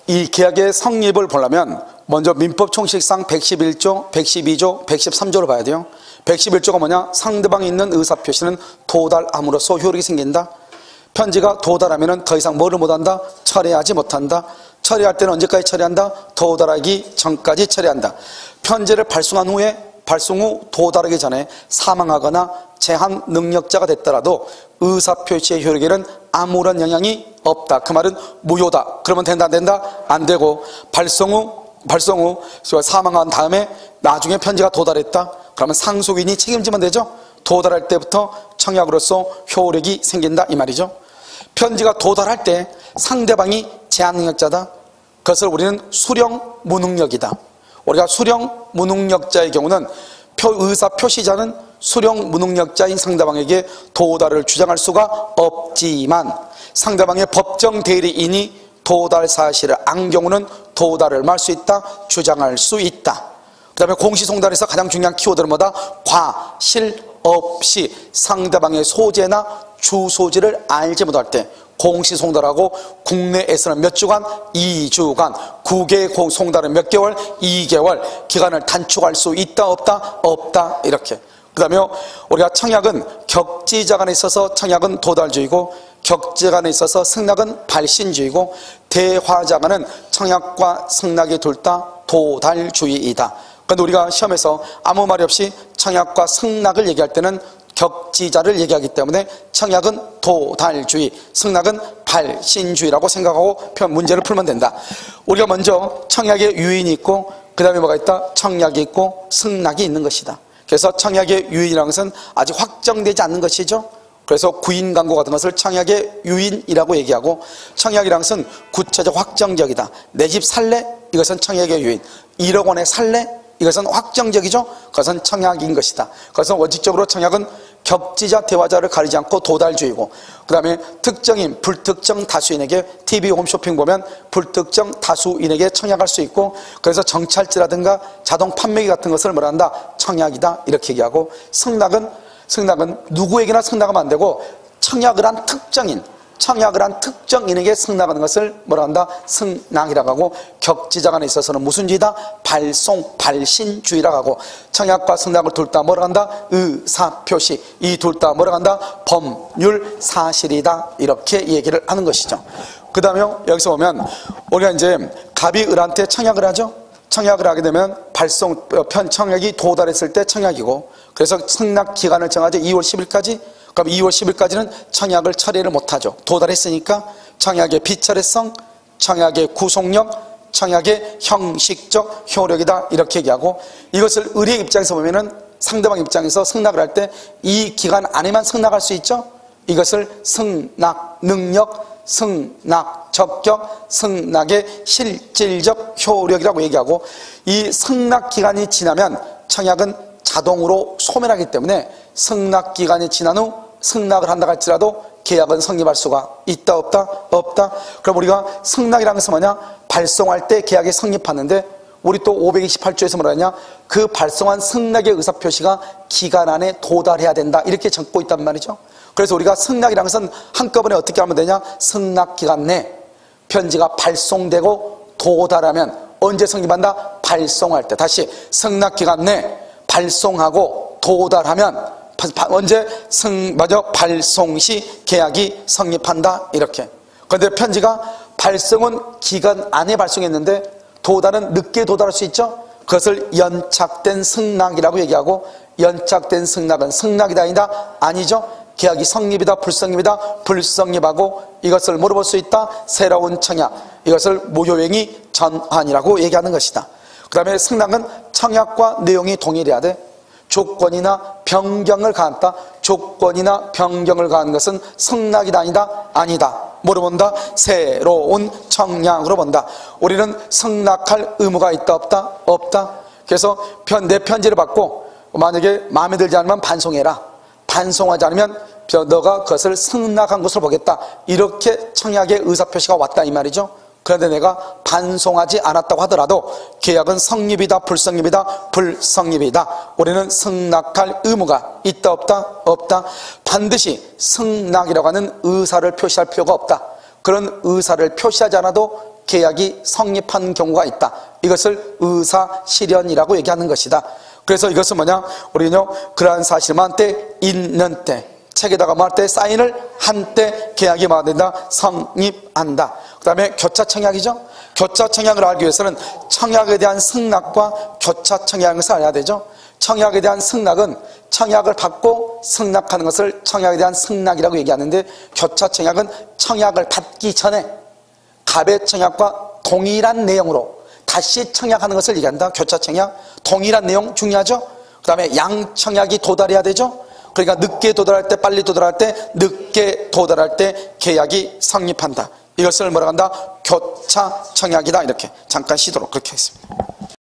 이 계약의 성립을 보려면 먼저 민법 총칙상 111조, 112조, 113조를 봐야 돼요. 111조가 뭐냐? 상대방이 있는 의사표시는 도달함으로써 효력이 생긴다. 편지가 도달하면 더 이상 뭐를 못한다? 철회하지 못한다. 처리할 때는 언제까지 처리한다? 도달하기 전까지 처리한다. 편지를 발송한 후에 발송 후 도달하기 전에 사망하거나 제한 능력자가 됐더라도 의사표시의 효력에는 아무런 영향이 없다. 그 말은 무효다. 그러면 된다 안 된다? 안 되고 발송 후 사망한 다음에 나중에 편지가 도달했다. 그러면 상속인이 책임지면 되죠. 도달할 때부터 청약으로서 효력이 생긴다 이 말이죠. 편지가 도달할 때 상대방이 제한 능력자다. 그것을 우리는 수령 무능력이다. 우리가 수령 무능력자의 경우는 의사 표시자는 수령 무능력자인 상대방에게 도달을 주장할 수가 없지만 상대방의 법정 대리인이 도달 사실을 안 경우는 도달을 말 수 있다, 주장할 수 있다. 그 다음에 공시송달에서 가장 중요한 키워드는 뭐다? 과, 실, 없이 상대방의 소재나 주소지를 알지 못할 때 공시송달하고 국내에서는 몇 주간? 2주간. 국외 송달은 몇 개월? 2개월. 기간을 단축할 수 있다 없다? 없다. 이렇게. 그 다음에 우리가 청약은 격지자간에 있어서 청약은 도달주의고 격지자간에 있어서 승낙은 발신주의고 대화자간은 청약과 승낙이 둘 다 도달주의이다. 그런데 우리가 시험에서 아무 말이 없이 청약과 승낙을 얘기할 때는 격지자를 얘기하기 때문에 청약은 도달주의, 승낙은 발신주의라고 생각하고 문제를 풀면 된다. 우리가 먼저 청약의 유인이 있고 그 다음에 뭐가 있다? 청약이 있고 승낙이 있는 것이다. 그래서 청약의 유인이라는 것은 아직 확정되지 않는 것이죠. 그래서 구인 광고 같은 것을 청약의 유인이라고 얘기하고 청약이라는 것은 구체적 확정적이다. 내 집 살래? 이것은 청약의 유인. 1억 원에 살래? 이것은 확정적이죠. 그것은 청약인 것이다. 그래서 원칙적으로 청약은 격지자, 대화자를 가리지 않고 도달주의고 그 다음에 특정인, 불특정 다수인에게 TV 홈쇼핑 보면 불특정 다수인에게 청약할 수 있고 그래서 정찰제라든가 자동 판매기 같은 것을 뭐라 한다? 청약이다. 이렇게 얘기하고 승낙은 누구에게나 승낙하면 안 되고 청약을 한 특정인에게 승낙하는 것을 뭐라 한다? 승낙이라고 하고 격지자간에 있어서는 무슨 주의다? 발신주의라고 하고 청약과 승낙을 둘 다 뭐라 한다? 의사표시. 이 둘 다 뭐라 한다? 법률 사실이다. 이렇게 얘기를 하는 것이죠. 그 다음에 여기서 보면 우리가 이제 갑이 을한테 청약을 하죠. 청약을 하게 되면 청약이 도달했을 때 청약이고 그래서 승낙 기간을 정하죠. 2월 10일까지. 그럼 2월 10일까지는 청약을 처리를 못하죠. 도달했으니까 청약의 비철회성, 청약의 구속력, 청약의 형식적 효력이다. 이렇게 얘기하고 이것을 의뢰 입장에서 보면은 상대방 입장에서 승낙을 할 때 이 기간 안에만 승낙할 수 있죠. 이것을 승낙 능력, 승낙 적격, 승낙의 실질적 효력이라고 얘기하고 이 승낙 기간이 지나면 청약은 자동으로 소멸하기 때문에 승낙 기간이 지난 후 승낙을 한다 할지라도 계약은 성립할 수가 있다 없다? 없다. 그럼 우리가 승낙이라는 것은 뭐냐? 발송할 때 계약이 성립하는데 우리 또 528조에서 뭐라 하냐? 그 발송한 승낙의 의사표시가 기간 안에 도달해야 된다. 이렇게 적고 있단 말이죠. 그래서 우리가 승낙이라는 것은 한꺼번에 어떻게 하면 되냐? 승낙 기간 내 편지가 발송되고 도달하면 언제 성립한다? 발송할 때. 다시 승낙 기간 내 발송하고 도달하면 언제 발송 시 계약이 성립한다. 이렇게. 그런데 편지가 발송은 기간 안에 발송했는데 도달은 늦게 도달할 수 있죠. 그것을 연착된 승낙이라고 얘기하고 연착된 승낙은 승낙이다 아니다? 아니죠. 계약이 성립이다 불성립이다? 불성립하고 이것을 물어볼 수 있다? 새로운 청약. 이것을 무효행위 전환이라고 얘기하는 것이다. 그 다음에 승낙은 청약과 내용이 동일해야 돼. 조건이나 변경을 가한다. 조건이나 변경을 가한 것은 승낙이다 아니다? 아니다. 뭐로 본다? 새로운 청약으로 본다. 우리는 승낙할 의무가 있다 없다? 없다. 그래서 내 편지를 받고 만약에 마음에 들지 않으면 반송해라. 반송하지 않으면 너가 그것을 승낙한 것으로 보겠다. 이렇게 청약의 의사표시가 왔다 이 말이죠. 그런데 내가 반송하지 않았다고 하더라도 계약은 성립이다 불성립이다? 불성립이다. 우리는 승낙할 의무가 있다 없다? 없다. 반드시 승낙이라고 하는 의사를 표시할 필요가 없다. 그런 의사를 표시하지 않아도 계약이 성립한 경우가 있다. 이것을 의사실현이라고 얘기하는 것이다. 그래서 이것은 뭐냐, 우리는요 그러한 사실만 때 있는 때, 책에다가 뭐 할 때 사인을 한 때 계약이 뭐가 된다? 성립한다. 그 다음에 교차청약이죠. 교차청약을 알기 위해서는 청약에 대한 승낙과 교차청약을 알아야 되죠. 청약에 대한 승낙은 청약을 받고 승낙하는 것을 청약에 대한 승낙이라고 얘기하는데, 교차청약은 청약을 받기 전에 갑의 청약과 동일한 내용으로 다시 청약하는 것을 얘기한다. 교차청약. 동일한 내용 중요하죠. 그 다음에 양청약이 도달해야 되죠. 그러니까 늦게 도달할 때, 빨리 도달할 때, 늦게 도달할 때 계약이 성립한다. 이것을 뭐라고 한다? 교차청약이다. 이렇게 잠깐 쉬도록 그렇게 하겠습니다.